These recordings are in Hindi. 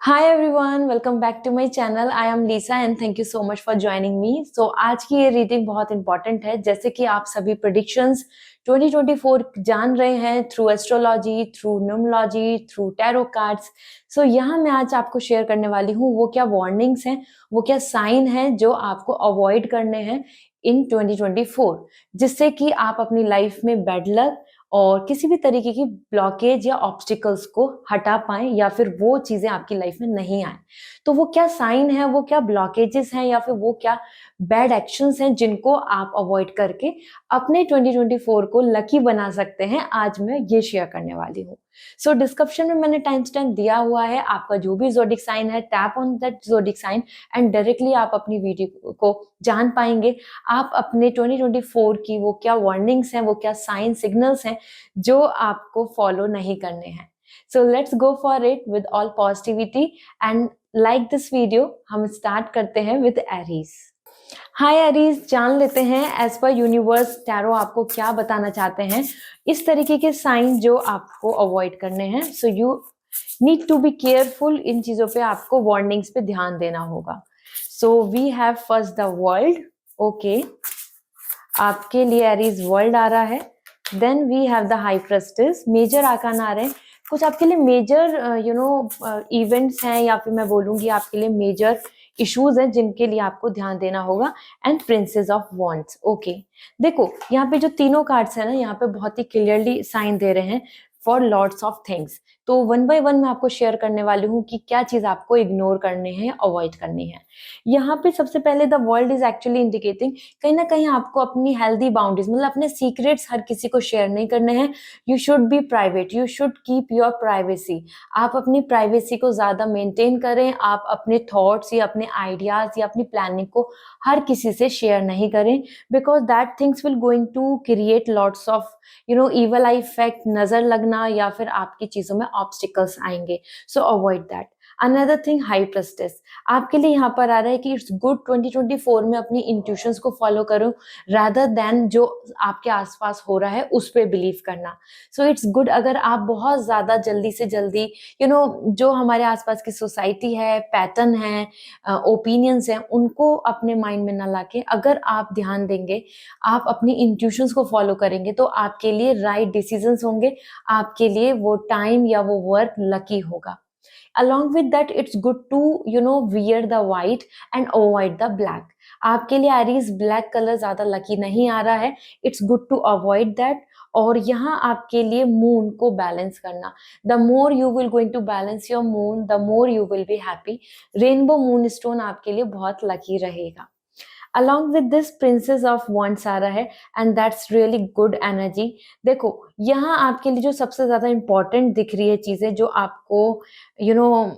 Hi everyone, welcome back to my channel. I am Lisa and thank you so much for joining me. So आज की ये रीडिंग बहुत इंपॉर्टेंट है, जैसे कि आप सभी प्रेडिक्शंस 2024 जान रहे हैं through astrology, through numerology, through tarot cards. So यहाँ मैं आज आपको शेयर करने वाली हूँ वो क्या वार्निंग्स हैं, वो क्या साइन हैं जो आपको अवॉइड करने हैं इन 2024, जिससे कि आप अपनी लाइफ में बैड लक और किसी भी तरीके की ब्लॉकेज या ऑब्स्टिकल्स को हटा पाएं या फिर वो चीजें आपकी लाइफ में नहीं आए. तो वो क्या साइन है, वो क्या ब्लॉकेजेस हैं या फिर वो क्या बैड एक्शंस हैं जिनको आप अवॉइड करके अपने 2024 को लकी बना सकते हैं, आज मैं ये शेयर करने वाली हूँ. सो डिस्क्रिप्शन में मैंने टाइम स्टैम्प दिया हुआ है. आपका जो भी ज़ोडिक साइन है, tap on that zodiac sign and directly आप अपनी वीडियो को जान पाएंगे. आप अपने 2024 की वो क्या वार्निंग्स हैं, वो क्या साइन सिग्नल्स हैं जो आपको फॉलो नहीं करने हैं. So let's go for it with all positivity and like this video. हम स्टार्ट करते हैं विद एरीज. हाय एरीज, जान लेते हैं एज पर यूनिवर्स टैरो आपको क्या बताना चाहते हैं, इस तरीके के साइन जो आपको अवॉइड करने हैं. So you need to be careful. इन चीजों पे आपको वार्निंग्स पे ध्यान देना होगा. So we have first the world. Okay, आपके लिए एरीज वर्ल्ड आ रहा है. Then we have the high priestess. Major arcana आ रहे हैं. कुछ आपके लिए मेजर इवेंट्स हैं या फिर मैं बोलूंगी आपके लिए मेजर इश्यूज हैं जिनके लिए आपको ध्यान देना होगा. And princess of wands. Okay, देखो यहाँ पे जो तीनों कार्ड्स हैं ना, यहाँ पे बहुत ही क्लियरली साइन दे रहे हैं फॉर लॉट्स ऑफ थिंग्स. तो वन बाय वन मैं आपको शेयर करने वाली हूँ कि क्या चीज आपको इग्नोर करनी है, अवॉइड करनी है. यहाँ पे सबसे पहले the world is actually indicating कहीं ना कहीं आपको अपनी हेल्दी बाउंड्रीज, मतलब अपने सीक्रेट्स हर किसी को शेयर नहीं करने हैं. You should B private, you should keep your privacy. आप अपनी प्राइवेसी को ज्यादा मेंटेन करें. आप अपने थॉट्स या अपने आइडियाज या अपनी प्लानिंग को हर किसी से शेयर नहीं करें, because that things will going to create lots of evil eye effect, नजर लगना या फिर आपकी चीजों में ऑब्स्टिकल्स आएंगे. So avoid that. Another thing, high priestess. आपके लिए यहाँ पर आ रहा है कि इट्स गुड 2024 में अपनी इंट्यूशंस को फॉलो करो रादर देन जो आपके आसपास हो रहा है उस पर बिलीव करना. सो इट्स गुड अगर आप बहुत ज्यादा जल्दी से जल्दी जो हमारे आसपास की सोसाइटी है, पैटर्न है, ओपिनियंस हैं, उनको अपने माइंड में ना लाके अगर आप ध्यान देंगे, आप अपनी इंट्यूशंस को फॉलो करेंगे तो आपके लिए राइट डिसीजंस होंगे. आपके लिए वो टाइम या वो वर्क लकी होगा. Along with that, it's good to wear the white and avoid the black. आपके लिए एरीज ब्लैक कलर ज्यादा लकी नहीं आ रहा है. It's good to avoid that. और यहाँ आपके लिए मून को बैलेंस करना. The more you will going to balance your moon, the more you will be happy. Rainbow moon stone आपके लिए बहुत लकी रहेगा. Along with this, princess of wands आ रहा है and that's really good energy. देखो यहाँ आपके लिए जो सबसे ज्यादा इंपॉर्टेंट दिख रही है चीजें जो आपको यू नो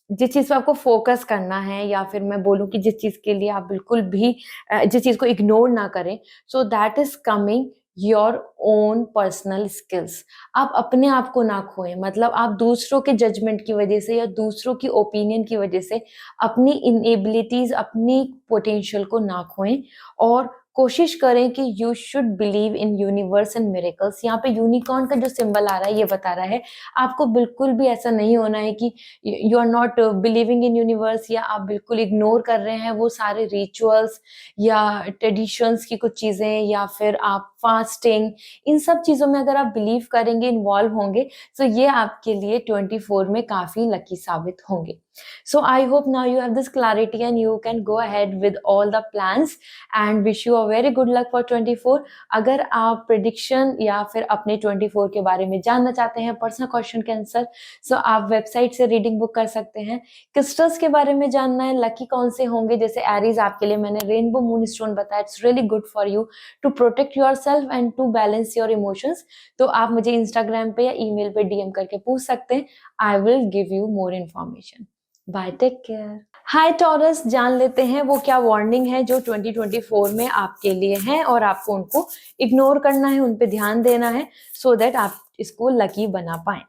जिस चीज पे आपको फोकस करना है, या फिर मैं बोलूँ कि जिस चीज के लिए आप बिल्कुल भी जिस चीज को इग्नोर ना करें, so that is coming your own personal skills. आप अपने आप को ना खोएं, मतलब आप दूसरों के जजमेंट की वजह से या दूसरों की ओपिनियन की वजह से अपनी इनएबिलिटीज, अपनी पोटेंशियल को ना खोएं. और कोशिश करें कि you should believe in universe and miracles. यहाँ पे यूनिकॉर्न का जो सिंबल आ रहा है ये बता रहा है आपको बिल्कुल भी ऐसा नहीं होना है कि you are not believing in universe या आप बिल्कुल इग्नोर कर रहे हैं वो सारे रिचुअल्स या ट्रेडिशंस की कुछ चीजें, या फिर आप फास्टिंग, इन सब चीजों में अगर आप बिलीव करेंगे, इन्वॉल्व होंगे, तो ये आपके लिए 24 में काफी लकी साबित होंगे. So I hope now you have this clarity and you can go ahead with all the plans and wish you a very good luck for 24. अगर आप prediction या फिर अपने 24 के बारे में जानना चाहते हैं, पर्सनल क्वेश्चन के आंसर, so आप वेबसाइट से रीडिंग बुक कर सकते हैं. क्रिस्टल्स के बारे में जानना है, लकी कौन से होंगे, जैसे एरीज आपके लिए मैंने रेनबो मून स्टोन बताया. It's really good for you to protect your self and to balance your emotions. तो आप मुझे इंस्टाग्राम पे या ईमेल पे डीएम करके पूछ सकते हैं. I will give you more information. Bye, take care. Hi Taurus, जान लेते हैं वो क्या वार्निंग है जो 2024 में आपके लिए है और आपको उनको इग्नोर करना है, उन पे ध्यान देना है सो दैट आप इसको लकी बना पाए.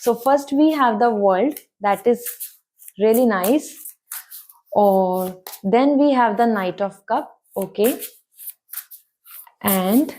So first we have the world, that is really nice. और then we have the knight of cup. Okay, and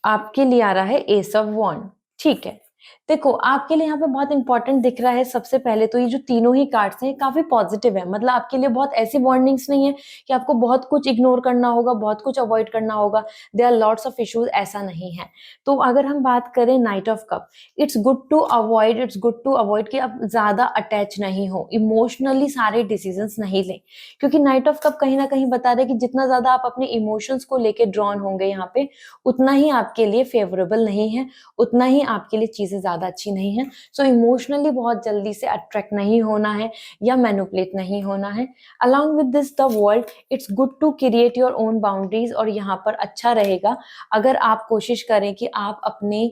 आपके लिए आ रहा है एस ऑफ वॉन्ड. ठीक है, देखो, आपके लिए यहाँ पे बहुत इंपॉर्टेंट दिख रहा है। सबसे पहले तो ये जो तीनों ही कार्ड्स हैं काफी पॉजिटिव है, मतलब आपके लिए बहुत ऐसी वार्निंग्स नहीं है कि आपको बहुत कुछ इग्नोर करना होगा, बहुत कुछ अवॉइड करना होगा, there are lots of issues, ऐसा नहीं है। तो अगर हम बात करें knight of cup, it's good to avoid कि आप ज्यादा अटैच नहीं हो, इमोशनली सारे डिसीजंस नहीं लें, क्योंकि नाइट ऑफ कप कहीं ना कहीं बता रहे कि जितना ज्यादा आप अपने इमोशंस को लेके ड्रॉन होंगे यहाँ पे, उतना ही आपके लिए फेवरेबल नहीं है, उतना ही आपके लिए चीजें ज्यादा अच्छी नहीं है। सो इमोशनली बहुत जल्दी से अट्रैक्ट नहीं होना है या मैनिपुलेट नहीं होना है। Along with this the world, it's good to create your own boundaries, और यहाँ पर अच्छा रहेगा अगर आप कोशिश करें कि आप अपने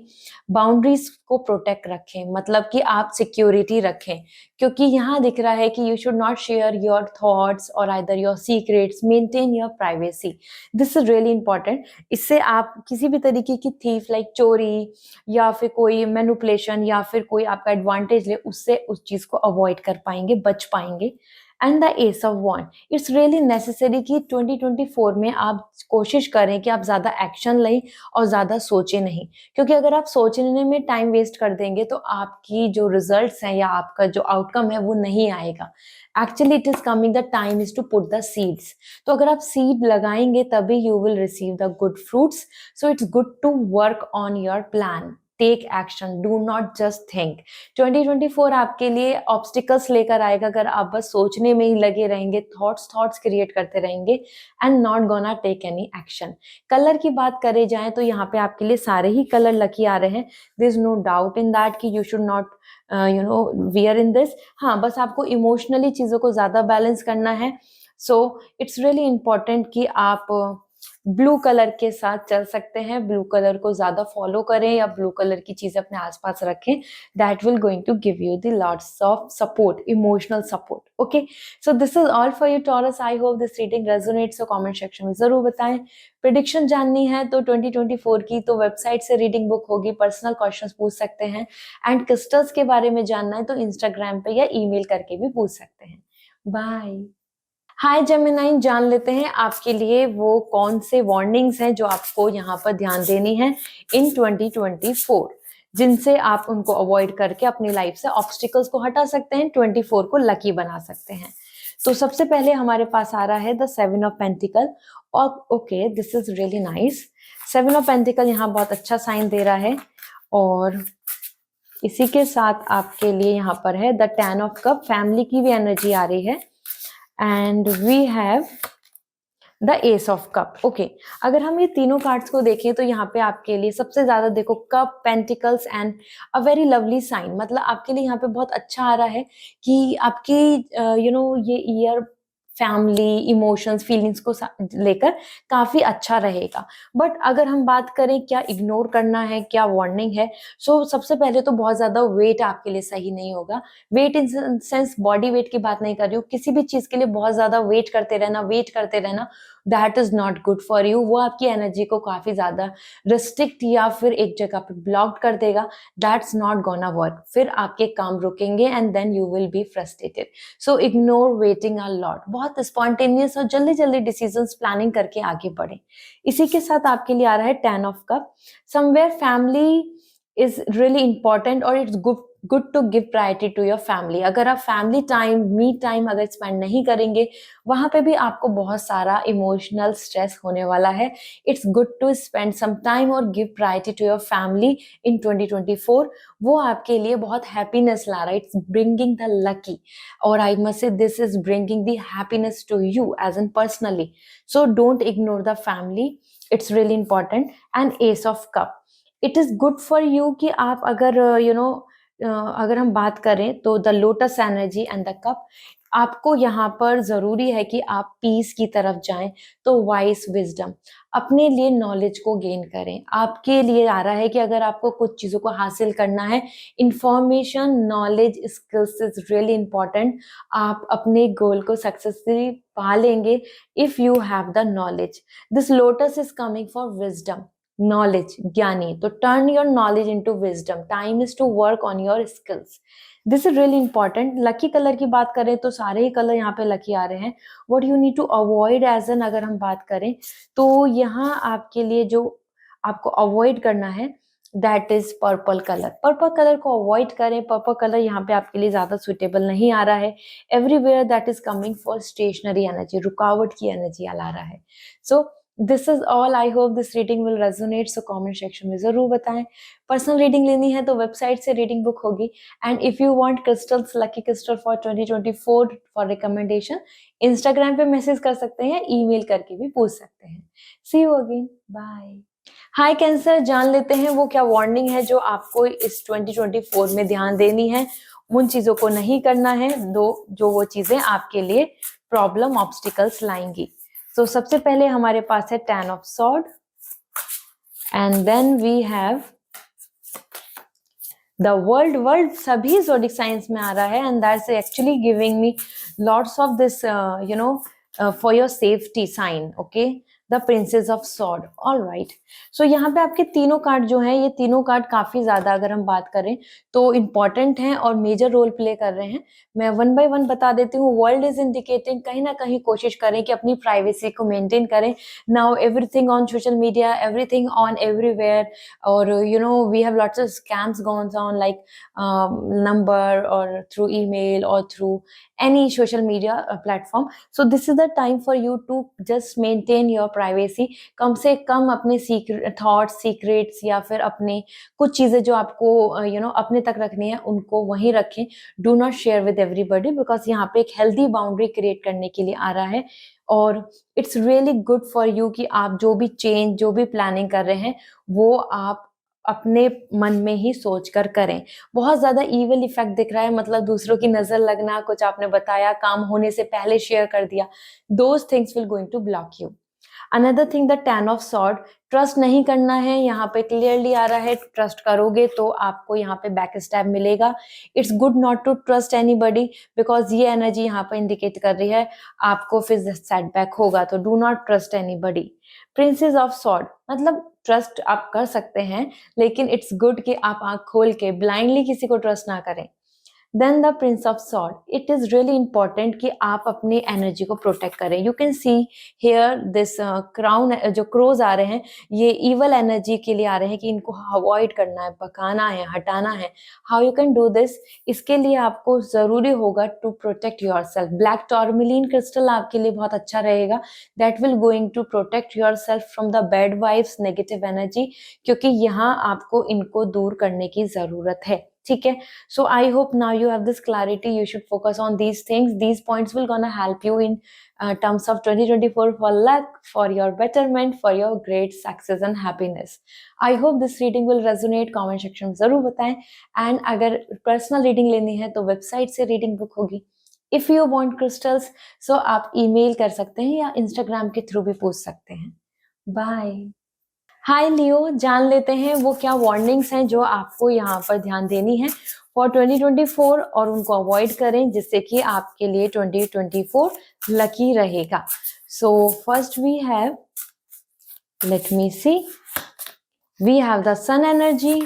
बाउंड्रीज को प्रोटेक्ट रखें, मतलब कि आप सिक्योरिटी रखें, क्योंकि यहाँ दिख रहा है कि you should not share your thoughts और either your secrets, maintain your privacy, this is really important. इससे आप किसी भी तरीके की थीफ लाइक चोरी या फिर कोई मैनिपुलेशन या फिर कोई आपका एडवांटेज ले, उससे उस चीज को अवॉइड कर पाएंगे, बच पाएंगे। And the ace of wand, it's really necessary कि 2024 में आप कोशिश करें कि आप ज्यादा एक्शन लें और ज्यादा सोचें नहीं, क्योंकि अगर आप सोचने में टाइम वेस्ट कर देंगे तो आपकी जो रिजल्ट्स हैं या आपका जो आउटकम है वो नहीं आएगा। Actually it is coming, the time is to put the seeds. तो अगर आप सीड लगाएंगे तभी you will receive the good fruits. So it's good to work on your plan, take action, do not just think. 2024 आपके लिए ऑब्स्टिकल्स लेकर आएगा अगर आप बस सोचने में ही लगे रहेंगे, थॉट्स क्रिएट करते रहेंगे and not gonna take any action. Colour की बात करे जाए तो यहाँ पे आपके लिए सारे ही कलर लकी आ रहे हैं, there is no doubt in that कि you should not wear in this. हाँ, बस आपको इमोशनली चीजों को ज्यादा बैलेंस करना है। सो इट्स रियली इंपॉर्टेंट कि आप ब्लू कलर के साथ चल सकते हैं, ब्लू कलर को ज्यादा फॉलो करें या ब्लू कलर की चीजें अपने आसपास रखें, that will going to give you the lots of support, emotional support. Okay, so this is all for you Taurus. I hope this reading resonates, so comment section में जरूर बताएं। प्रिडिक्शन जाननी है तो 2024 की, तो वेबसाइट से रीडिंग बुक होगी, पर्सनल क्वेश्चंस पूछ सकते हैं। एंड क्रिस्टल्स के बारे में जानना है तो इंस्टाग्राम पे या ईमेल करके भी पूछ सकते हैं। बाय। हाय जेमिनाई, जान लेते हैं आपके लिए वो कौन से वार्निंग्स हैं जो आपको यहाँ पर ध्यान देनी है इन 2024, जिनसे आप उनको अवॉइड करके अपनी लाइफ से ऑब्स्टिकल्स को हटा सकते हैं, 24 को लकी बना सकते हैं। तो सबसे पहले हमारे पास आ रहा है द 7 ऑफ पेंटिकल, और okay this is really nice. 7 of pentacle यहाँ बहुत अच्छा साइन दे रहा है, और इसी के साथ आपके लिए यहाँ पर है द 10 ऑफ कप, फैमिली की भी एनर्जी आ रही है। And we have the ace of cup. Okay, अगर हम ये तीनों कार्ड्स को देखें तो यहाँ पे आपके लिए सबसे ज्यादा देखो cup, pentacles and a very lovely sign, मतलब आपके लिए यहाँ पे बहुत अच्छा आ रहा है कि आपकी ये ईयर फैमिली, इमोशंस, फीलिंग्स को लेकर काफी अच्छा रहेगा। बट अगर हम बात करें क्या इग्नोर करना है, क्या वार्निंग है, सो सबसे पहले तो बहुत ज्यादा वेट आपके लिए सही नहीं होगा। Weight in sense body weight की बात नहीं कर रही हूँ, किसी भी चीज के लिए बहुत ज्यादा वेट करते रहना, that is not good for you. वो आपकी एनर्जी को काफी ज्यादा रिस्ट्रिक्ट या फिर एक जगह पे ब्लॉक कर देगा, दैट्स नॉट गोना वर्क। फिर आपके काम रुकेंगे and then you will be frustrated. So ignore waiting a lot, बहुत स्पॉन्टेनियस और जल्दी जल्दी डिसीजंस प्लानिंग करके आगे बढ़े। इसी के साथ आपके लिए आ रहा है 10 of cup, somewhere family is really important और it's good to give priority to your family. अगर आप फैमिली टाइम, मी टाइम अगर स्पेंड नहीं करेंगे, वहां पे भी आपको बहुत सारा इमोशनल स्ट्रेस होने वाला है। It's good to spend some time और give priority to your family in 2024। वो आपके लिए बहुत हैप्पीनेस ला रहा है, इट्स ब्रिंगिंग द लकी, और I must say this is bringing the happiness to you as an personally. So don't ignore the family, it's really important. And ace of cup, it is good for you कि आप अगर अगर हम बात करें तो the lotus energy and the cup, आपको यहाँ पर जरूरी है कि आप पीस की तरफ जाएं, तो वाइस विजडम, अपने लिए नॉलेज को गेन करें। आपके लिए आ रहा है कि अगर आपको कुछ चीजों को हासिल करना है, information, knowledge, skills is really important. आप अपने गोल को सक्सेसफुली पा लेंगे if you have the knowledge. This lotus is coming for wisdom, knowledge, ज्ञानी। तो turn your knowledge into wisdom, time is to work on your skills, this is really important. Lucky colour की बात करें तो सारे ही कलर यहाँ पे लकी आ रहे हैं। What you need to avoid as an, अगर हम बात करें तो यहाँ आपके लिए जो आपको अवॉइड करना है that is purple colour. Purple colour को अवॉइड करें, पर्पल कलर यहाँ पे आपके लिए ज्यादा सुटेबल नहीं आ रहा है। Everywhere that is coming for stationary energy, रुकावट की एनर्जी ला रहा है। So this is all. I hope this reading will resonate, so comment section में जरूर बताएं। पर्सनल रीडिंग लेनी है तो वेबसाइट से रीडिंग बुक होगी। And if you want crystals, lucky crystal for 2024 for recommendation, Instagram पे मैसेज कर सकते हैं, ईमेल करके भी पूछ सकते हैं। See you again, bye. Hi cancer, जान लेते हैं वो क्या वार्निंग है जो आपको इस 2024 में ध्यान देनी है। उन चीजों को नहीं करना है जो वो चीजें आपके लिए प्रॉब्लम, ऑब्स्टिकल्स लाएंगी। तो सबसे पहले हमारे पास है 10 of sword and then we have the world सभी ज़ोडिक साइंस में आ रहा है and that's actually giving me lots of this for your safety sign. Okay, the princess of sword. All right, so यहाँ पे आपके तीनों कार्ड जो हैं, ये तीनों कार्ड काफी ज्यादा अगर हम बात करें तो इम्पॉर्टेंट हैं और मेजर रोल प्ले कर रहे हैं। मैं वन बाय वन बता देती हूँ। वर्ल्ड इज इंडिकेटिंग, कहीं ना कहीं कोशिश करें कि अपनी प्राइवेसी को मेंटेन करें। Now everything on social media, everything on everywhere, और we have lots of scams going on like number or through email or through any social media platform. So this is the time for you to just maintain your privacy. कम से कम अपने thoughts, secrets या फिर अपने कुछ चीजें जो आपको अपने तक रखनी है उनको वहीं रखें। Do not share with everybody because यहाँ पे एक healthy boundary create करने के लिए आ रहा है। और it's really good for you कि आप जो भी चेंज, जो भी प्लानिंग कर रहे हैं वो आप अपने मन में ही सोच कर करें। बहुत ज्यादा ईवल इफेक्ट दिख रहा है, मतलब दूसरों की नजर लगना, कुछ आपने बताया काम होने से पहले शेयर कर दिया, those things will going to block you. Another thing, the 10 of sword, trust नहीं करना है। यहाँ पे क्लियरली आ रहा है ट्रस्ट करोगे तो आपको यहाँ पे बैक स्टैप मिलेगा। It's good not to trust anybody because ये एनर्जी यहाँ पे इंडिकेट कर रही है आपको फिर सेटबैक होगा, तो do not trust anybody. Princess of sword, मतलब ट्रस्ट आप कर सकते हैं लेकिन इट्स गुड कि आप आंख खोल के ब्लाइंडली किसी को ट्रस्ट ना करें। Then the prince of sword, it is really important कि आप अपनी एनर्जी को प्रोटेक्ट करें। You can see here this crown, जो क्रोज आ रहे हैं ये इवल एनर्जी के लिए आ रहे हैं कि इनको अवॉइड करना है, पकाना है, हटाना है। How you can do this, इसके लिए आपको जरूरी होगा to protect your self. Black tourmaline crystal आपके लिए बहुत अच्छा रहेगा, that will going to protect your self from the bad vibes, negative energy, क्योंकि यहाँ आपको इनको दूर करने की जरूरत है। ठीक है, so I hope now you have this clarity. You should focus on these things. These points will gonna help you in terms of 2024 for luck, for your betterment, for your great success and happiness. I hope this reading will resonate. Comment section में जरूर बताएं। And अगर personal reading लेनी है तो website से reading book होगी। If you want crystals, so आप email कर सकते हैं या Instagram के through भी पूछ सकते हैं। Bye. हाय लियो, जान लेते हैं वो क्या वार्निंग्स हैं जो आपको यहाँ पर ध्यान देनी है फॉर 2024 और उनको अवॉइड करें जिससे कि आपके लिए 2024 लकी रहेगा। So first we have, let me see, we have the sun energy,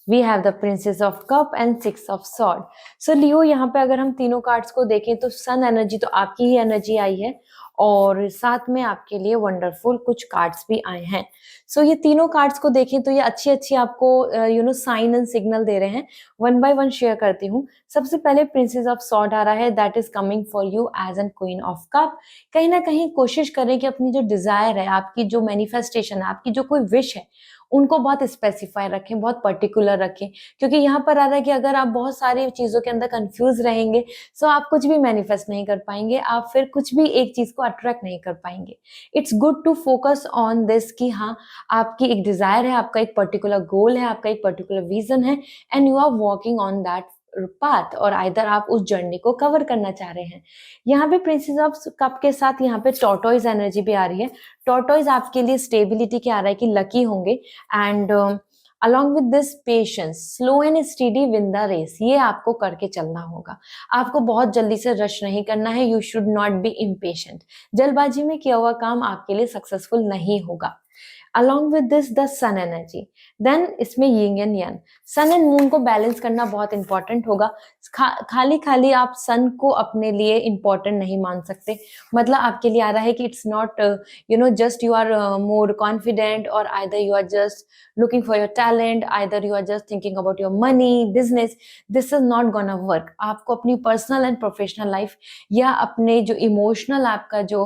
we have the princess of cup and 6 of sword. So Leo, यहाँ पे अगर हम तीनों कार्ड्स को देखें तो सन एनर्जी तो आपकी ही एनर्जी आई है और साथ में आपके लिए वंडरफुल कुछ कार्ड्स भी आए हैं। सो ये तीनों कार्ड्स को देखें तो ये अच्छी अच्छी आपको साइन एंड सिग्नल दे रहे हैं। वन बाय वन शेयर करती हूँ। सबसे पहले प्रिंसेस ऑफ सॉर्ड आ रहा है, that is coming for you as an queen of cup. कहीं ना कहीं कोशिश करें कि अपनी जो डिजायर है, आपकी जो मैनिफेस्टेशन है, आपकी जो कोई विश है, उनको बहुत स्पेसिफाई रखें, बहुत पर्टिकुलर रखें, क्योंकि यहाँ पर आ रहा है कि अगर आप बहुत सारी चीजों के अंदर कंफ्यूज रहेंगे तो आप कुछ भी मैनिफेस्ट नहीं कर पाएंगे, आप फिर कुछ भी एक चीज को अट्रैक्ट नहीं कर पाएंगे। It's good to focus on this कि हाँ, आपकी एक डिजायर है, आपका एक पर्टिकुलर गोल है, आपका एक पर्टिकुलर विजन है and you are walking on that path, और आइदर आप उस जर्नी को कवर करना चाह रहे हैं। यहाँ पे प्रिंसेस ऑफ कप के साथ यहाँ पे टॉर्टोइज एनर्जी भी आ रही है। टॉर्टोइज आपके लिए स्टेबिलिटी के आ रहा है कि लकी होंगे and along with this patience, slow and steady win the race, ये आपको करके चलना होगा। आपको बहुत जल्दी से रश नहीं करना है, you should not be impatient. जल्दबाजी में किया हुआ काम आपके लिए सक्सेसफुल नहीं होगा। along with this the sun energy, then इसमें yin and yang, sun and moon को बैलेंस करना बहुत इंपॉर्टेंट होगा। खाली खाली आप सन को अपने लिए इंपॉर्टेंट नहीं मान सकते। मतलब आपके लिए आ रहा है कि it's not just you are more confident, और either you are just looking for your talent, either you are just thinking about your money, business, this is not gonna work। आपको अपनी पर्सनल एंड प्रोफेशनल लाइफ या अपने जो इमोशनल आपका जो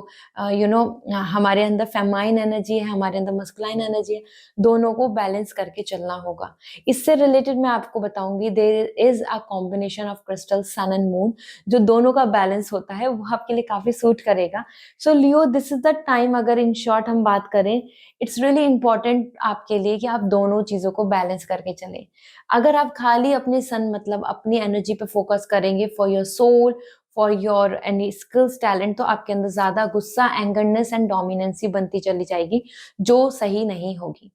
हमारे अंदर फेमाइन एनर्जी है, हमारे अंदर मस्कुलाइन एनर्जी है, दोनों को बैलेंस करके चलना होगा। इससे रिलेटेड मैं आपको बताऊंगी, there is a combination of crystal sun and moon, जो दोनों का बैलेंस होता है वो आपके लिए काफी सूट करेगा। सो लियो, दिस इज द टाइम, अगर इन शॉर्ट हम बात करें, इट्स रियली इंपॉर्टेंट आपके लिए कि आप दोनों चीजों को बैलेंस करके चलें। अगर आप खाली अपने सन मतलब अपनी एनर्जी पे फोकस करेंगे for your soul, for your any skills talent, तो आपके अंदर ज्यादा गुस्सा, एंगरनेस एंड डोमिनेंसी बनती चली जाएगी, जो सही नहीं होगी।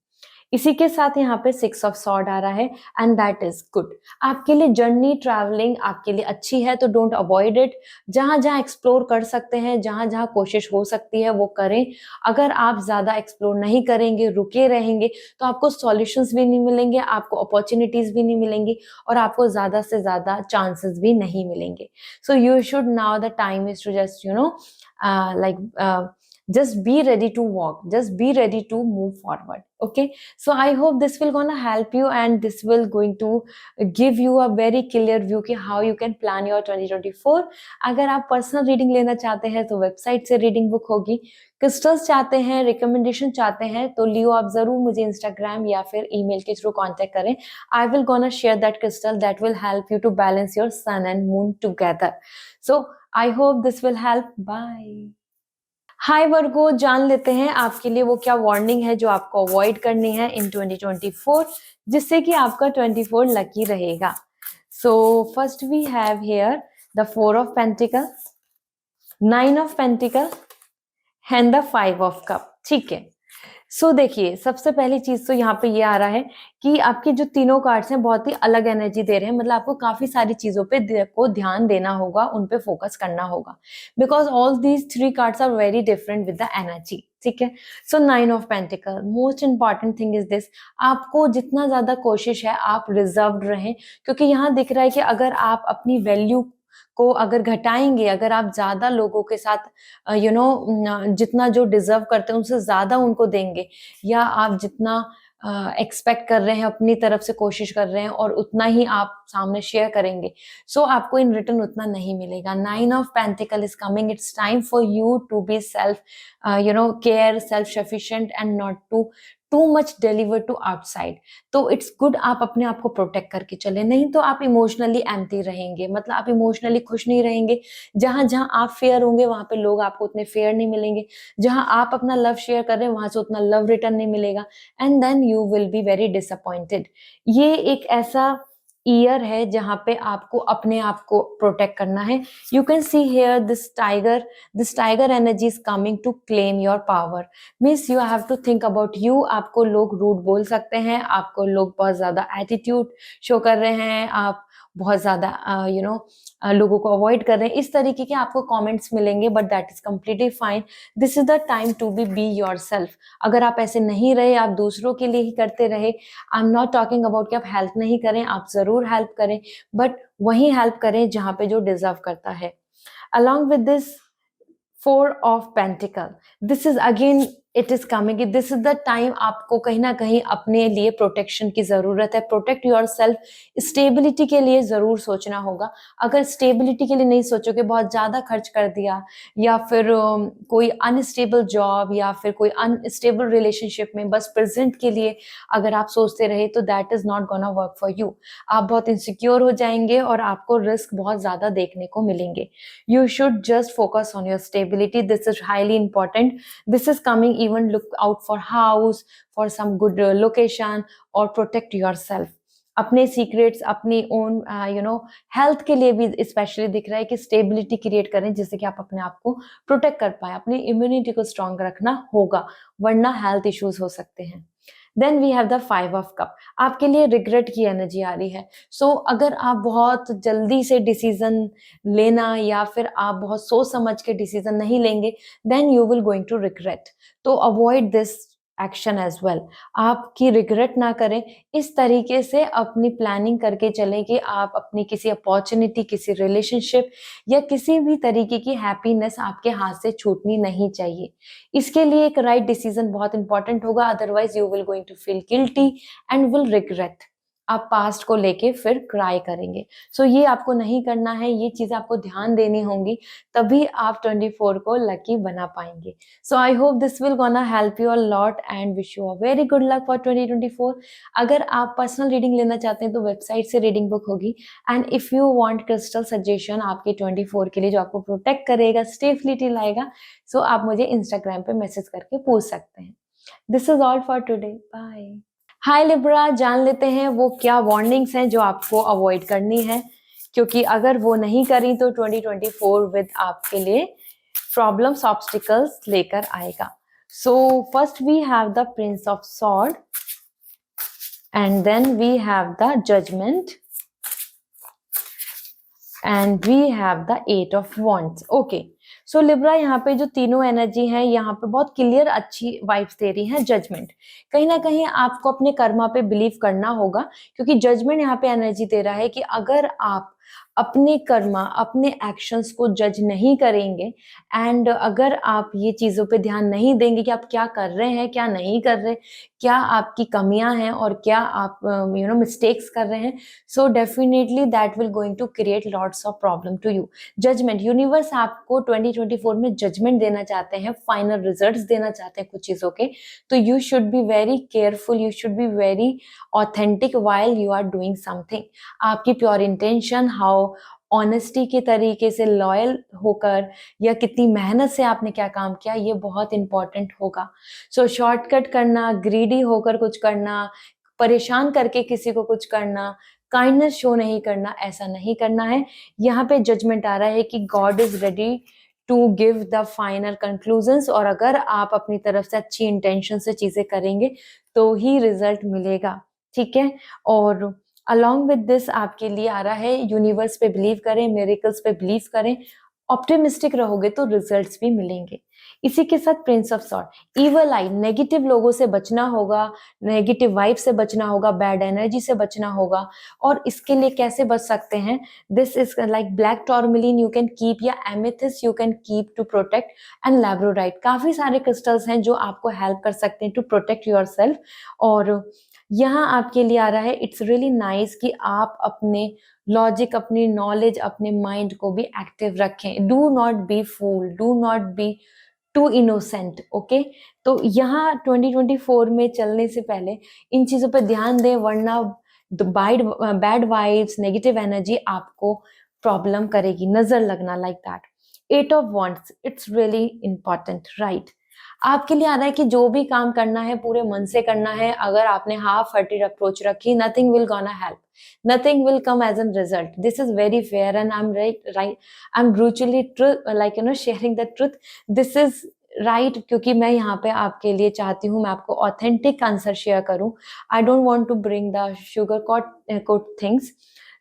इसी के साथ यहाँ पे 6 ऑफ सॉर्ड आ रहा है, एंड दैट इज गुड। आपके लिए जर्नी ट्रैवलिंग आपके लिए अच्छी है, तो डोंट अवॉइड इट। जहां जहां एक्सप्लोर कर सकते हैं, जहां जहां कोशिश हो सकती है वो करें। अगर आप ज्यादा एक्सप्लोर नहीं करेंगे, रुके रहेंगे, तो आपको सॉल्यूशंस भी नहीं मिलेंगे, आपको अपॉर्चुनिटीज भी नहीं मिलेंगी, और आपको ज्यादा से ज्यादा चांसेस भी नहीं मिलेंगे। So you should, now the time is to just just be ready to walk, just be ready to move forward। Okay, so I hope this will gonna help you, and this will going to give you a very clear view कि how you can plan your 2024। अगर आप पर्सनल रीडिंग लेना चाहते हैं तो वेबसाइट से रीडिंग बुक होगी। क्रिस्टल्स चाहते हैं, रिकमेंडेशन चाहते हैं, तो लियो आप जरूर मुझे इंस्टाग्राम या फिर ईमेल के थ्रू कांटेक्ट करें। I will gonna share that crystal that will help you to balance your sun and moon together. So I hope this will help. Bye. Hi Virgo, जान लेते हैं आपके लिए वो क्या वार्निंग है जो आपको अवॉइड करनी है इन 2024, जिससे कि आपका 24 लकी रहेगा। So first we have here the 4 of pentacle, 9 of pentacle and the 5 of cup. ठीक है, सो देखिए, सबसे पहली चीज तो यहाँ पे ये आ रहा है कि आपके जो तीनों कार्ड्स हैं बहुत ही अलग एनर्जी दे रहे हैं। मतलब आपको काफी सारी चीजों पे को ध्यान देना होगा, उन पे फोकस करना होगा, because all these 3 cards are very different with the energy. ठीक है, so 9 of pentacle, most important thing is this, आपको जितना ज्यादा कोशिश है आप रिजर्व्ड रहें, क्योंकि यहाँ दिख रहा है कि अगर आप अपनी वैल्यू को अगर घटाएंगे, अगर आप ज्यादा लोगों के साथ जितना जो डिजर्व करते हैं उनसे ज्यादा उनको देंगे, या आप जितना एक्सपेक्ट कर रहे हैं अपनी तरफ से कोशिश कर रहे हैं और उतना ही आप सामने शेयर करेंगे, सो आपको इन रिटर्न उतना नहीं मिलेगा। 9 of pentacle is coming, it's time for you to be self care, self sufficient and not too much deliver to outside. तो इट्स गुड आप अपने आप को प्रोटेक्ट करके चले, नहीं तो आप इमोशनली एम्प्टी रहेंगे, मतलब आप इमोशनली खुश नहीं रहेंगे। जहां जहां आप फेयर होंगे वहां पे लोग आपको उतने फेयर नहीं मिलेंगे, जहां आप अपना लव शेयर कर रहे हैं वहां से उतना लव रिटर्न नहीं मिलेगा, and then you will be very disappointed. ये एक ऐसा ईयर है जहां पे आपको अपने आप को प्रोटेक्ट करना है। You can see here this tiger energy is coming to claim your power, means you have to think about you. आपको लोग रूड बोल सकते हैं, आपको लोग बहुत ज्यादा एटीट्यूड शो कर रहे हैं, आप बहुत ज्यादा लोगों को अवॉइड कर रहे हैं, इस तरीके के आपको कमेंट्स मिलेंगे, but that is completely fine. This is the time to be yourself. अगर आप ऐसे नहीं रहे, आप दूसरों के लिए ही करते रहे, I am not talking about कि आप हेल्प नहीं करें, आप जरूर हेल्प करें, बट वही हेल्प करें जहां पे जो डिजर्व करता है। Along with this 4 of pentacle, this is again it is coming, this is the time आपको कहीं ना कहीं अपने लिए प्रोटेक्शन की जरूरत है। प्रोटेक्ट योर सेल्फ, स्टेबिलिटी के लिए जरूर सोचना होगा। अगर स्टेबिलिटी के लिए नहीं सोचोगे, बहुत ज्यादा खर्च कर दिया, या फिर कोई अनस्टेबल जॉब या फिर कोई अनस्टेबल रिलेशनशिप में बस प्रेजेंट के लिए अगर आप सोचते रहे, तो that is not gonna work for you. आप बहुत इनसिक्योर हो जाएंगे और आपको रिस्क बहुत ज्यादा देखने को मिलेंगे। You should just focus on your stability, this is highly important. This is coming, even look out for house, for some good location, or protect yourself। अपने सीक्रेट्स, अपनी ओन हेल्थ के लिए भी स्पेशली दिख रहा है कि स्टेबिलिटी क्रिएट करें, जिससे कि आप अपने आप को प्रोटेक्ट कर पाए। अपनी इम्यूनिटी को स्ट्रॉन्ग रखना होगा, वरना हेल्थ इश्यूज हो सकते हैं। Then we have the 5 of cup, आपके लिए रिग्रेट की एनर्जी आ रही है। सो अगर आप बहुत जल्दी से डिसीजन लेना या फिर आप बहुत सोच समझ के डिसीजन नहीं लेंगे, then you will going to regret. तो avoid this action as well. आपकी रिग्रेट ना करें, इस तरीके से अपनी प्लानिंग करके चलें कि आप अपनी किसी अपॉर्चुनिटी, किसी रिलेशनशिप या किसी भी तरीके की हैप्पीनेस आपके हाथ से छूटनी नहीं चाहिए। इसके लिए एक राइट डिसीजन बहुत इंपॉर्टेंट होगा, otherwise you will going to feel guilty and will regret. आप पास्ट को लेके फिर क्राई करेंगे। सो ये आपको नहीं करना है, ये चीजें आपको ध्यान देनी होंगी, तभी आप 24 को लकी बना पाएंगे। So I hope this will gonna help you a lot and wish you a very good luck for 2024। अगर आप पर्सनल रीडिंग लेना चाहते हैं तो वेबसाइट से रीडिंग बुक होगी। And if you want crystal suggestion आपके 24 के लिए जो आपको प्रोटेक्ट करेगा, स्टेबिलिटी लाएगा, सो आप मुझे इंस्टाग्राम पे मैसेज करके पूछ सकते हैं। This is all for today, bye. Hi Libra, जान लेते हैं वो क्या वार्निंग्स हैं जो आपको अवॉइड करनी है, क्योंकि अगर वो नहीं करी तो 2024 विद आपके लिए प्रॉब्लम्स, ऑब्स्टिकल्स लेकर आएगा। So first we have the prince of sword and then we have the judgement and we have the 8 of wands. Okay, so Libra यहाँ पे जो तीनों एनर्जी है यहाँ पे बहुत क्लियर अच्छी वाइब्स दे रही हैं। जजमेंट, कहीं ना कहीं आपको अपने कर्मा पे बिलीव करना होगा, क्योंकि जजमेंट यहाँ पे एनर्जी दे रहा है कि अगर आप अपने कर्मा, अपने एक्शंस को जज नहीं करेंगे एंड अगर आप ये चीजों पे ध्यान नहीं देंगे कि आप क्या कर रहे हैं, क्या नहीं कर रहे, क्या आपकी कमियां हैं और क्या आप मिस्टेक्स कर रहे हैं, so definitely that will going to create lots of problem to you. Judgement, universe आपको 2024 में जजमेंट देना चाहते हैं, फाइनल रिजल्ट्स देना चाहते हैं कुछ चीजों के, तो you should be very careful, you should be very authentic while you are doing something. आपकी प्योर इंटेंशन, हाउ ऑनेस्टी के तरीके से लॉयल होकर या कितनी मेहनत से आपने क्या काम किया, ये बहुत इंपॉर्टेंट होगा। सो शॉर्टकट करना, ग्रीडी होकर कुछ करना, परेशान करके किसी को कुछ करना, काइंडनेस शो नहीं करना, ऐसा नहीं करना है। यहाँ पे जजमेंट आ रहा है कि God is ready to give the final conclusions, और अगर आप अपनी तरफ से अच्छी इंटेंशन से चीजें करेंगे तो ही रिजल्ट मिलेगा, ठीक है। और अलॉन्ग विद दिस आपके लिए आ रहा है यूनिवर्स पे बिलीव करें, मिरेकल्स पे बिलीव करें, ऑप्टिमिस्टिक रहोगे तो रिजल्ट्स भी मिलेंगे। इसी के साथ Prince of sword, evil I, negative लोगों से बचना होगा, नेगेटिव वाइब से बचना होगा, बैड एनर्जी से बचना होगा। और इसके लिए कैसे बच सकते हैं, this is like black tourmaline you can keep, या amethyst you can keep to protect, and labradorite. काफी सारे क्रिस्टल्स हैं जो आपको हेल्प कर सकते हैं टू प्रोटेक्ट योर सेल्फ। और यहाँ आपके लिए आ रहा है, इट्स रियली नाइस कि आप अपने लॉजिक, अपनी नॉलेज, अपने माइंड को भी एक्टिव रखें। Do not be fool, do not be too innocent, okay. तो यहाँ 2024 में चलने से पहले इन चीजों पर ध्यान दें, वरना बैड वाइब्स, नेगेटिव एनर्जी आपको प्रॉब्लम करेगी, नजर लगना, like that. 8 of wands, it's really important, right. आपके लिए आ रहा है कि जो भी काम करना है पूरे मन से करना है। अगर आपने हाफ हार्टेड अप्रोच रखी, nothing will gonna help, nothing will come as a result. This is very fair and I'm right, I'm brutally sharing the truth. This is right, क्योंकि मैं यहाँ पे आपके लिए चाहती हूँ मैं आपको ऑथेंटिक आंसर शेयर करूँ। I don't want to bring the sugar coat things.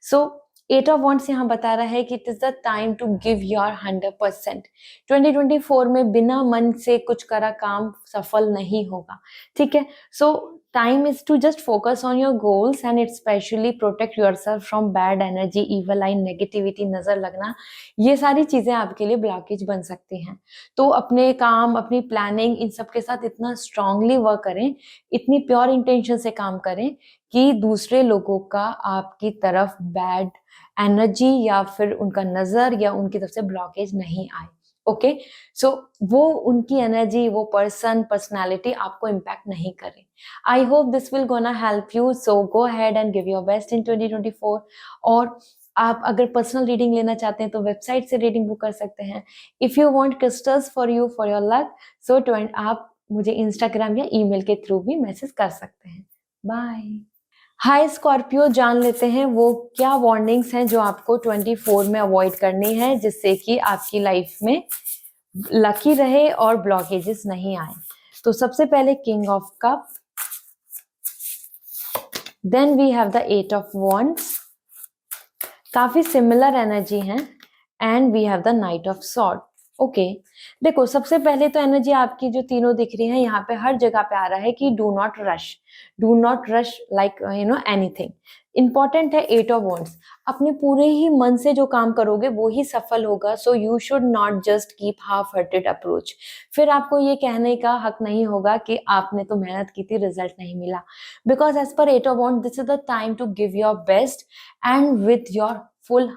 So 8 of Wands यहाँ बता रहा है कि it is the time to give your 100%. 2024 में बिना मन से कुछ करा काम सफल नहीं होगा, ठीक है। So time is to just focus on your goals and especially protect yourself from bad energy, evil eye, negativity, नजर लगना, ये सारी चीजें आपके लिए ब्लॉकेज बन सकती हैं। तो अपने काम, अपनी प्लानिंग, इन सब के साथ इतना स्ट्रांगली वर्क करें, इतनी प्योर इंटेंशन से काम करें कि दूसरे लोगों का आपकी तरफ बैड एनर्जी या फिर उनका नजर या उनकी तरफ से ब्लॉकेज नहीं आए, ओके। सो वो उनकी एनर्जी, वो पर्सनालिटी आपको इम्पैक्ट नहीं करे। आई hope this will gonna help you, so go ahead and give your best in 2024। और आप अगर पर्सनल रीडिंग लेना चाहते हैं तो वेबसाइट से रीडिंग बुक कर सकते हैं। If you want crystals for you for your luck, so आप मुझे इंस्टाग्राम या ईमेल के थ्रू भी मैसेज कर सकते हैं। बाय। हाय स्कॉर्पियो, जान लेते हैं वो क्या वार्निंग्स हैं जो आपको 24 में अवॉइड करनी है, जिससे कि आपकी लाइफ में लकी रहे और ब्लॉकेजेस नहीं आए। तो सबसे पहले king of cup, then we have the 8 of wands, काफी सिमिलर एनर्जी है, and we have the knight of sword, okay, देखो सबसे पहले तो एनर्जी आपकी जो तीनों दिख रही है यहाँ पे हर जगह पे आ रहा है कि do not rush like anything. Important है 8 ऑफ वॉन्ड्स। अपने पूरे ही मन से जो काम करोगे वो ही सफल होगा। सो you should not just keep half hearted approach. फिर आपको ये कहने का हक नहीं होगा कि आपने तो मेहनत की थी, रिजल्ट नहीं मिला। बिकॉज एज पर 8 of wand this is the time to give your best and with your full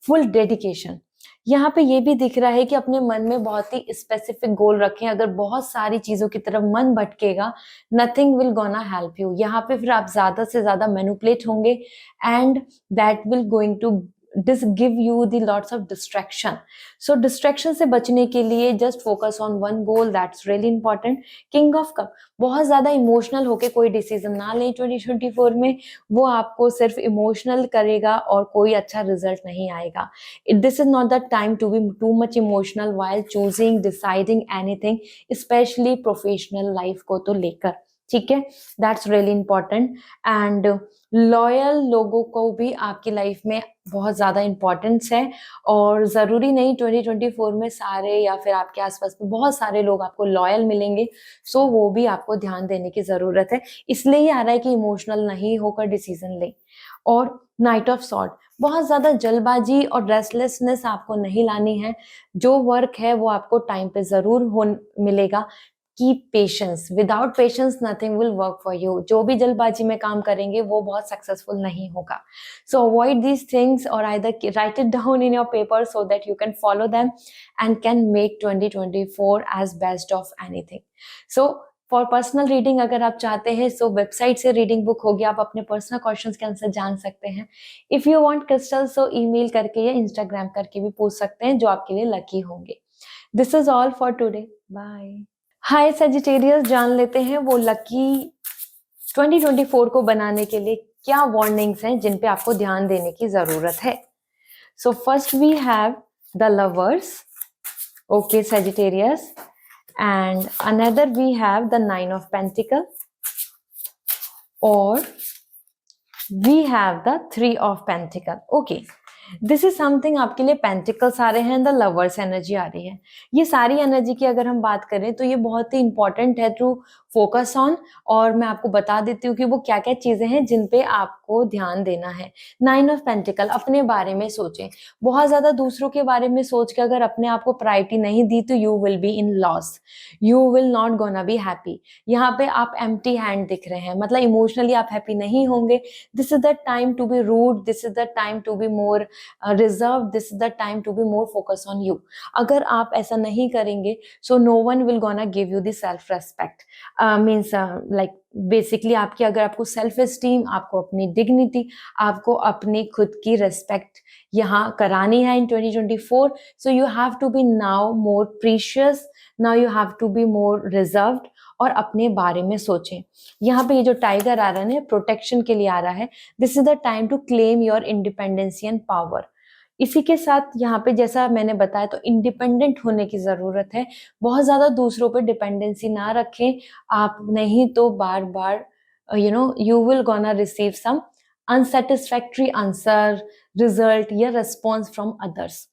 full dedication. यहाँ पे ये भी दिख रहा है कि अपने मन में बहुत ही स्पेसिफिक गोल रखें। अगर बहुत सारी चीजों की तरफ मन भटकेगा, nothing will gonna help you. यहाँ पे फिर आप ज्यादा से ज्यादा मैनिपुलेट होंगे and that will going to give you the lots of distraction. So distraction से बचने के लिए just focus on one goal, that's really important. King of cup, बहुत ज्यादा इमोशनल होके कोई डिसीजन ना लें 2024 में। वो आपको सिर्फ इमोशनल करेगा और कोई अच्छा रिजल्ट नहीं आएगा। This is not the time to be too much emotional while choosing deciding anything, specially professional life को तो लेकर। ठीक है, that's really important. And loyal लोगों को भी आपकी लाइफ में बहुत ज्यादा इंपॉर्टेंस है। और जरूरी नहीं 2024 में सारे या फिर आपके आसपास में बहुत सारे लोग आपको लॉयल मिलेंगे। सो वो भी आपको ध्यान देने की जरूरत है। इसलिए ही आ रहा है कि इमोशनल नहीं होकर डिसीजन ले। और नाइट ऑफ सॉर्ड, बहुत ज्यादा जल्दबाजी और रेस्टलेसनेस आपको नहीं लानी है। जो वर्क है वो आपको टाइम पे जरूर हो मिलेगा। Keep patience, without patience nothing will work for you. जो भी जल्दबाजी में काम करेंगे वो बहुत सक्सेसफुल नहीं होगा। सो अवॉइड दीज थिंग्स और either write it down in your paper so that you can follow them and can make 2024 as best of anything. So for personal reading अगर आप चाहते हैं सो वेबसाइट से रीडिंग बुक होगी, आप अपने पर्सनल क्वेश्चंस के आंसर जान सकते हैं। If you want crystal so email करके या इंस्टाग्राम करके भी पूछ सकते हैं, जो आपके लिए लकी होंगे। This is all for today, bye. Hi Sagittarius, जान लेते हैं वो लकी 2024 को बनाने के लिए क्या वार्निंग्स हैं जिन पे आपको ध्यान देने की जरूरत है। So first we have the lovers, okay Sagittarius, and another we have the 9 of Pentacles, or we have the 3 of Pentacles. Okay, this is something आपके लिए पेंटिकल्स आ रहे हैं, द लवर्स एनर्जी आ रही है। ये सारी एनर्जी की अगर हम बात करें तो ये बहुत ही इंपॉर्टेंट है टू फोकस ऑन। और मैं आपको बता देती हूँ कि वो क्या क्या चीजें हैं जिन पे आपको ध्यान देना है। 9 of Pentacles, अपने बारे में सोचें। बहुत ज्यादा दूसरों के बारे में सोच के अगर अपने आप को प्रायोरिटी नहीं दी तो you will be in loss, you will not gonna be happy. यहाँ पे आप एम्प्टी हैंड दिख रहे हैं, मतलब इमोशनली आप हैप्पी नहीं होंगे। This is the time to be rude, this is the time to be more reserve, this is the time to be more focus on you. अगर आप ऐसा नहीं करेंगे so no one will gonna give you the self respect. Means like basically आपकी, अगर आपको सेल्फ एस्टीम, आपको अपनी डिग्निटी, आपको अपनी खुद की रेस्पेक्ट यहाँ करानी है in 2024, so you have to be now more precious, now you have to be more reserved और अपने बारे में सोचें। यहाँ पे ये जो टाइगर आ रहा है ना, प्रोटेक्शन के लिए आ रहा है। This is the time to claim your independency and power. इसी के साथ यहाँ पे जैसा मैंने बताया तो इंडिपेंडेंट होने की जरूरत है। बहुत ज्यादा दूसरों पे डिपेंडेंसी ना रखें आप, नहीं तो बार बार you will gonna receive some unsatisfactory answer, result या रिस्पॉन्स फ्रॉम अदर्स।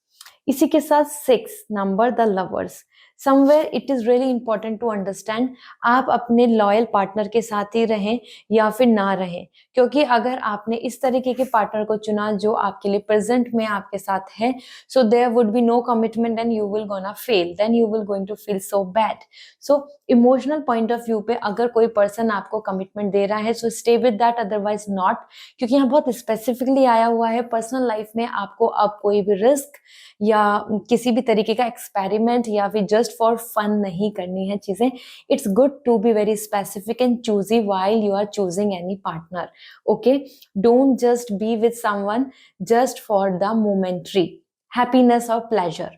इसी के साथ 6 number, the lovers. Somewhere it is really important to understand, आप अपने लॉयल पार्टनर के साथ ही रहें या फिर ना रहें। क्योंकि अगर आपने इस तरीके के पार्टनर को चुना जो आपके लिए प्रेजेंट में आपके साथ है, so there would be no commitment and you will gonna fail, then you will going to feel so bad. So emotional point of view पे अगर कोई पर्सन आपको कमिटमेंट दे रहा है so stay with that, otherwise not. क्योंकि यहाँ बहुत स्पेसिफिकली आया हुआ है पर्सनल लाइफ में आपको अब कोई भी रिस्क या किसी भी तरीके का एक्सपेरिमेंट या फिर जस्ट फॉर फन नहीं करनी है चीजें। It's good to be very specific and choosy while you are choosing any partner. Okay, don't just be with someone just for the momentary happiness or pleasure.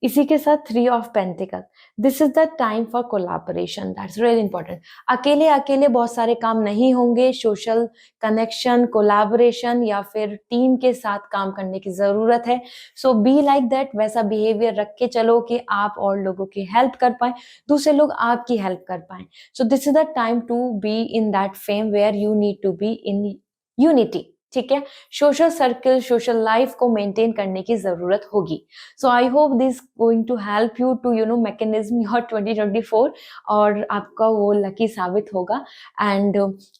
इसी के साथ 3 of Pentacles, this is the time for collaboration, that's really important. अकेले अकेले बहुत सारे काम नहीं होंगे, सोशल कनेक्शन, कोलैबोरेशन या फिर टीम के साथ काम करने की जरूरत है। सो बी लाइक दैट, वैसा बिहेवियर रख के चलो कि आप और लोगों की हेल्प कर पाए, दूसरे लोग आपकी हेल्प कर पाए। So this is the time to be in that fame where you need to be in unity. ठीक है, सोशल सर्कल, सोशल लाइफ को मेंटेन करने की जरूरत होगी. So I hope this going to help you to mechanism your 2024 और आपका वो लकी साबित होगा. एंड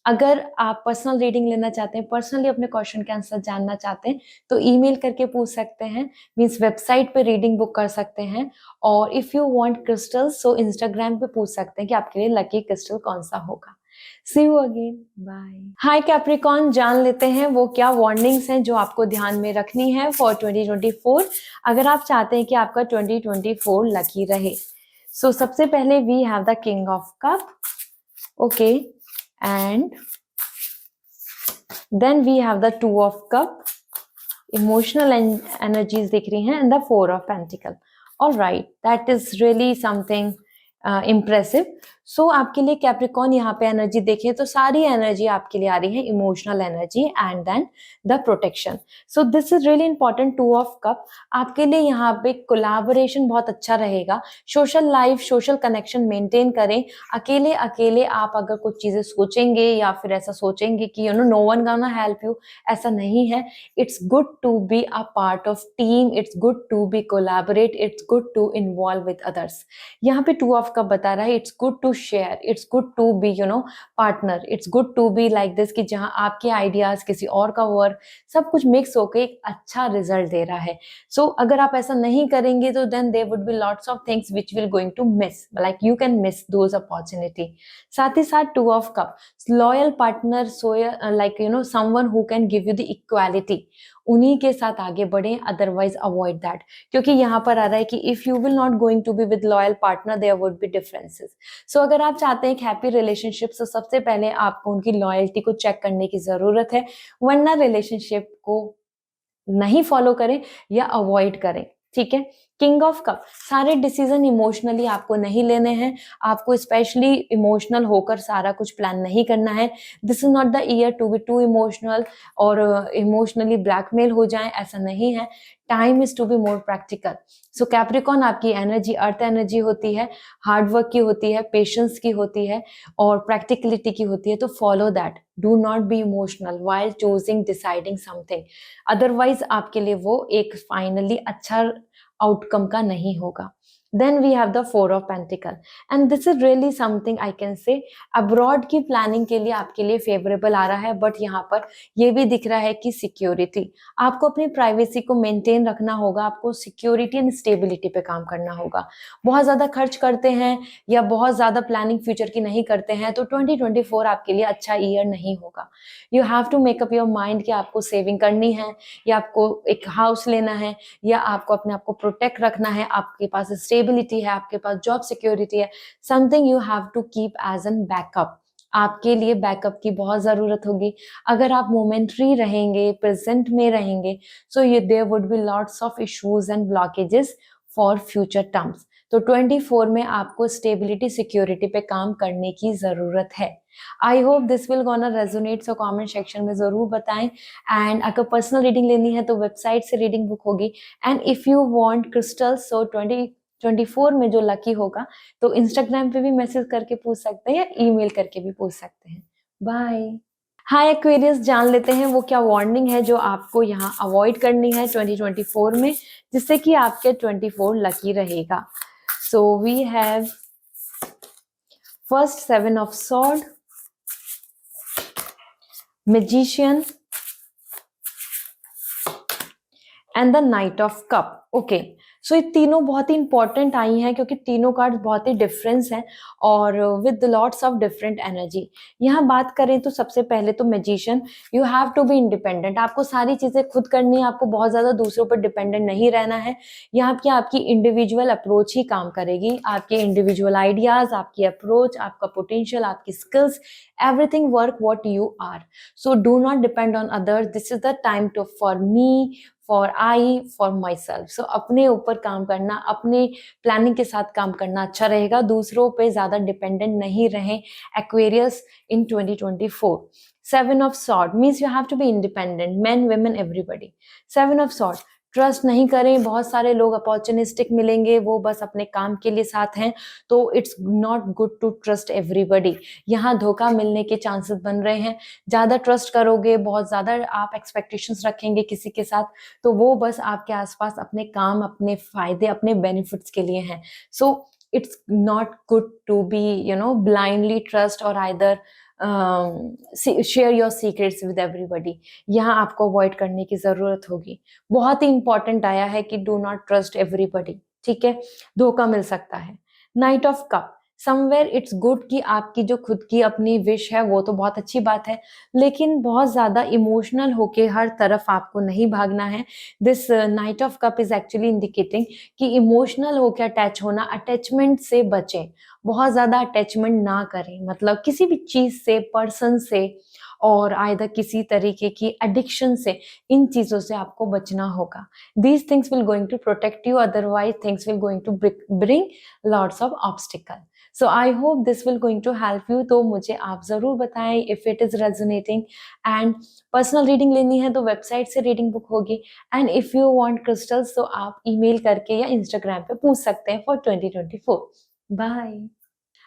अगर आप पर्सनल रीडिंग लेना चाहते हैं, पर्सनली अपने क्वेश्चन के आंसर जानना चाहते हैं, तो ईमेल करके पूछ सकते हैं, मीन्स वेबसाइट पे रीडिंग बुक कर सकते हैं. और if you want crystals, so Instagram पे पूछ सकते हैं कि आपके लिए लकी क्रिस्टल कौन सा होगा. See you again. Bye. Hi Capricorn, जान लेते हैं वो क्या वार्निंग्स हैं जो आपको ध्यान में रखनी है फॉर 2024 अगर आप चाहते हैं कि आपका 2024 लकी रहे. सो सबसे पहले we have the king of cup. Okay, and then we have the two of cup. Emotional energies दिख रही हैं, and the four of pentacle. All right, that is really something impressive. So आपके लिए कैप्रिकॉन यहाँ पे एनर्जी देखें तो सारी एनर्जी आपके लिए आ रही है, emotional energy and then the protection. So this is really important. Two of cup आपके लिए यहाँ पे कोलैबोरेशन बहुत अच्छा रहेगा. Social life, social connection maintain करें. अकेले अकेले आप अगर कुछ चीजें सोचेंगे या फिर ऐसा सोचेंगे कि no one gonna help you, ऐसा नहीं है. It's good to be a part of team, it's good to be collaborate, it's good to involve with others. यहाँ पे टू ऑफ कप बता रहा है it's good to share, it's good to be partner, it's good to be like this कि जहां आपके आइडियाज, किसी और का वर्क, सब कुछ मिक्स होके एक अच्छा रिजल्ट दे रहा है. सो अगर आप ऐसा नहीं करेंगे तो then there would be lots of things which will going to miss, like you can miss those opportunity. साथ ही साथ two of cup, loyal partner, like someone who can give you the equality, उन्हीं के साथ आगे बढ़े, अदरवाइज अवॉइड दैट. क्योंकि यहाँ पर आ रहा है कि if you will not going to be with loyal partner, there would be differences. So अगर आप चाहते हैं एक हैप्पी रिलेशनशिप, तो सबसे पहले आपको उनकी लॉयल्टी को चेक करने की जरूरत है, वरना रिलेशनशिप को नहीं फॉलो करें या अवॉइड करें. ठीक है. किंग ऑफ कप, सारे डिसीजन इमोशनली आपको नहीं लेने हैं, आपको स्पेशली इमोशनल होकर सारा कुछ प्लान नहीं करना है. This is not the year to be too emotional और इमोशनली ब्लैकमेल हो जाएं, ऐसा नहीं है. Time is to be more practical. So Capricorn, आपकी एनर्जी अर्थ एनर्जी होती है, हार्डवर्क की होती है, पेशेंस की होती है और प्रैक्टिकलिटी की होती है. तो follow that. Do not be emotional while choosing, deciding something, otherwise आपके लिए वो एक फाइनली अच्छा आउटकम का नहीं होगा. Then we have the four of pentacle and this is really something I can say abroad की प्लानिंग के लिए आपके लिए फेवरेबल आ रहा है. बट यहाँ पर ये भी दिख रहा है कि सिक्योरिटी, आपको अपनी प्राइवेसी को मेंटेन रखना होगा, आपको सिक्योरिटी एंड स्टेबिलिटी पे काम करना होगा. बहुत ज्यादा खर्च करते हैं या बहुत ज्यादा प्लानिंग फ्यूचर की नहीं करते हैं तो 2024 आपके लिए अच्छा ईयर नहीं होगा. You have to make up your mind कि आपको सेविंग करनी है या आपको एक हाउस लेना है या आपको अपने आप को प्रोटेक्ट रखना है, आपके पास स्टेबिलिटी है, आपके पास जॉब सिक्योरिटी है. Something you have to keep as an backup. आपके लिए बैकअप की बहुत जरूरत होगी. अगर आप मोमेंटरी रहेंगे, प्रेजेंट में रहेंगे, सो ये there would be lots of issues and blockages for future terms. तो 24 में आपको स्टेबिलिटी, सिक्योरिटी पे काम करने की जरूरत है. आई hope this will gonna resonate. So comment section में जरूर बताएं. एंड अगर पर्सनल रीडिंग लेनी है तो वेबसाइट से रीडिंग बुक होगी. And if you want crystals, so 2024 में जो लकी होगा तो इंस्टाग्राम पे भी मैसेज करके पूछ सकते हैं या ईमेल करके भी पूछ सकते हैं. बाय. हाय एक्वेरियस, जान लेते हैं वो क्या वार्निंग है जो आपको यहाँ अवॉइड करनी है 2024 में, जिससे कि आपके 24 लकी रहेगा. So we have first 7 of sword, magician and the knight of cup. Okay, so ये तीनों बहुत ही इंपॉर्टेंट आई हैं क्योंकि तीनों कार्ड बहुत ही डिफरेंस हैं और with lots of different energy. यहाँ बात करें तो सबसे पहले तो magician, you have to be independent. आपको सारी चीजें खुद करनी है, आपको बहुत ज्यादा दूसरों पर डिपेंडेंट नहीं रहना है. यहाँ की आपकी इंडिविजुअल अप्रोच ही काम करेगी. आपके इंडिविजुअल आइडियाज, आपकी अप्रोच, आपका पोटेंशियल, आपकी skills, everything work what you are. So do not depend on others. This is the time to for me, for I, for myself. So अपने ऊपर काम करना, अपने प्लानिंग के साथ काम करना अच्छा रहेगा. दूसरों पे ज्यादा डिपेंडेंट नहीं रहें Aquarius in 2024. 7 of sword means you have to be independent, men, women, everybody. 7 of sword, trust नहीं करें, बहुत सारे लोग अपॉर्चुनिस्टिक मिलेंगे, वो बस अपने काम के लिए साथ हैं, तो it's not good to trust everybody. यहाँ धोखा मिलने के चांसेस बन रहे हैं। ज़्यादा ट्रस्ट करोगे, बहुत ज़्यादा आप एक्सपेक्टेशंस रखेंगे किसी के साथ, तो वो बस आपके आसपास अपने काम, अपने फायदे, अपने बेनिफिट्स के लिए हैं। सो it's not good to be blindly trust or either share your secrets with everybody। यहाँ आपको अवॉइड करने की जरूरत होगी। बहुत ही इंपॉर्टेंट आया है कि डू नॉट ट्रस्ट एवरीबडी, ठीक है, धोखा मिल सकता है। Night of cup, somewhere it's good कि आपकी जो खुद की अपनी विश है वो तो बहुत अच्छी बात है, लेकिन बहुत ज्यादा इमोशनल होके हर तरफ आपको नहीं भागना है। This night of cup is actually indicating कि इमोशनल होकर अटैच होना, अटैचमेंट से बचें, बहुत ज्यादा अटैचमेंट ना करें, मतलब किसी भी चीज से, पर्सन से, और आइदर किसी तरीके की एडिक्शन से, इन चीजों से आपको बचना होगा। These things will going to protect you, otherwise things will going to bring lots of obstacle. So I hope this will going to help you. तो मुझे आप जरूर बताएं if it is resonating. And personal reading लेनी है तो वेबसाइट से रीडिंग बुक होगी, and if you want crystals तो आप ईमेल करके या इंस्टाग्राम पे पूछ सकते हैं फॉर 2024। बाय।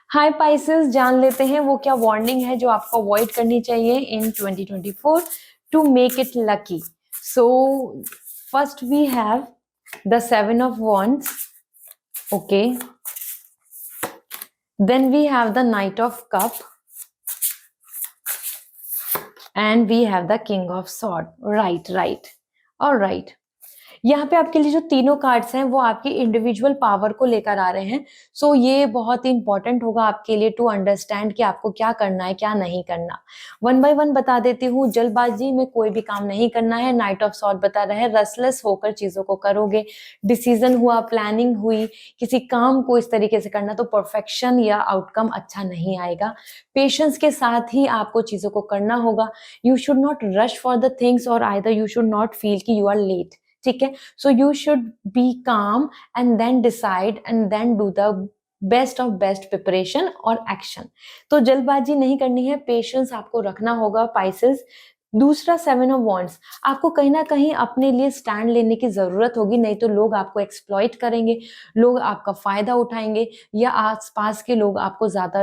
हाय पाइसेस, जान लेते हैं वो क्या वार्निंग है जो आपको अवॉइड करनी चाहिए in 2024 to make it lucky. So first we have the 7 of Wands, okay, then we have the Knight of Cup, and we have the King of Sword। right, all right। यहाँ पे आपके लिए जो तीनों कार्ड्स हैं वो आपकी इंडिविजुअल पावर को लेकर आ रहे हैं। सो ये बहुत ही इंपॉर्टेंट होगा आपके लिए टू अंडरस्टैंड कि आपको क्या करना है, क्या नहीं करना। वन बाय वन बता देती हूँ। जल्दबाजी में कोई भी काम नहीं करना है। नाइट ऑफ सॉर्ड बता रहे हैं रेस्टलेस होकर चीजों को करोगे। डिसीजन हुआ, प्लानिंग हुई, किसी काम को इस तरीके से करना तो परफेक्शन या आउटकम अच्छा नहीं आएगा। पेशेंस के साथ ही आपको चीजों को करना होगा। You should not rush for the things और either you should not feel कि यू आर लेट, ठीक है। So you should be calm and then decide and then do the best of best preparation और एक्शन। तो जल्दबाजी नहीं करनी है, पेशेंस आपको रखना होगा पाइसेस। दूसरा 7 of Wands, आपको कहीं ना कहीं अपने लिए स्टैंड लेने की जरूरत होगी, नहीं तो लोग आपको एक्सप्लॉइट करेंगे, लोग आपका फायदा उठाएंगे, या आसपास के लोग आपको ज्यादा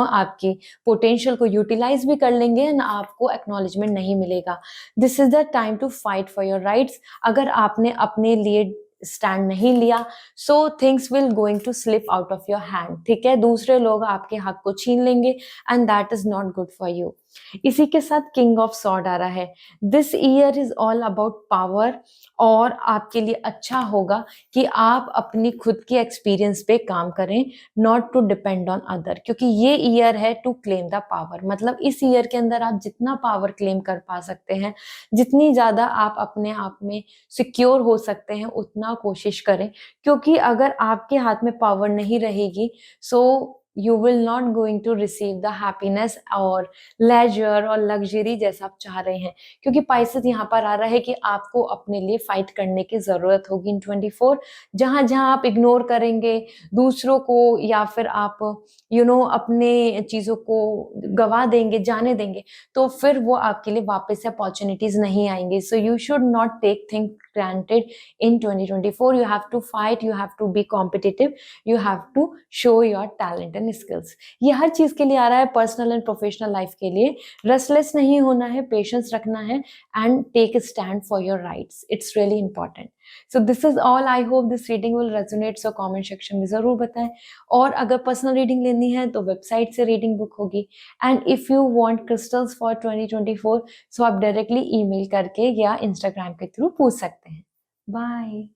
आपकी पोटेंशियल को यूटिलाइज भी कर लेंगे एंड आपको एक्नॉलेजमेंट नहीं मिलेगा। This is the time to fight for your rights. अगर आपने अपने लिए स्टैंड नहीं लिया so things will going to slip out of your hand, ठीक है। दूसरे लोग आपके हक को छीन लेंगे and that is not good for you. इसी के साथ किंग ऑफ सॉर्ड आ रहा है। This year is all about power, और आपके लिए अच्छा होगा कि आप अपनी खुद की एक्सपीरियंस पे काम करें, not to depend on other, क्योंकि ये ईयर है टू क्लेम द पावर। मतलब इस ईयर के अंदर आप जितना पावर क्लेम कर पा सकते हैं, जितनी ज्यादा आप अपने आप में सिक्योर हो सकते हैं, उतना कोशिश करें, क्योंकि अगर आपके हाथ में पावर नहीं रहेगी सो you will not going to receive the happiness और leisure और luxury जैसा आप चाह रहे हैं। क्योंकि पाइसेस यहाँ पर आ रहा है कि आपको अपने लिए फाइट करने की जरूरत होगी इन 24। जहां जहां आप इग्नोर करेंगे दूसरों को, या फिर आप अपने चीजों को गवा देंगे, जाने देंगे, तो फिर वो आपके लिए वापस से अपॉर्चुनिटीज नहीं आएंगे। So you should not take thing granted in 2024। you have to fight, you have to be competitive, you have to show your talent and skills। ये हर चीज के लिए आ रहा है, पर्सनल एंड प्रोफेशनल लाइफ के लिए। रेस्टलेस नहीं होना है, पेशेंस रखना है and take stand for your rights, it's really important. So this is all. I hope this reading will resonate. So comment section में जरूर बताएं, और अगर पर्सनल रीडिंग लेनी है तो वेबसाइट से रीडिंग बुक होगी। And if you want crystals for 2024 सो आप डायरेक्टली ईमेल करके या इंस्टाग्राम के थ्रू पूछ सकते हैं। बाय।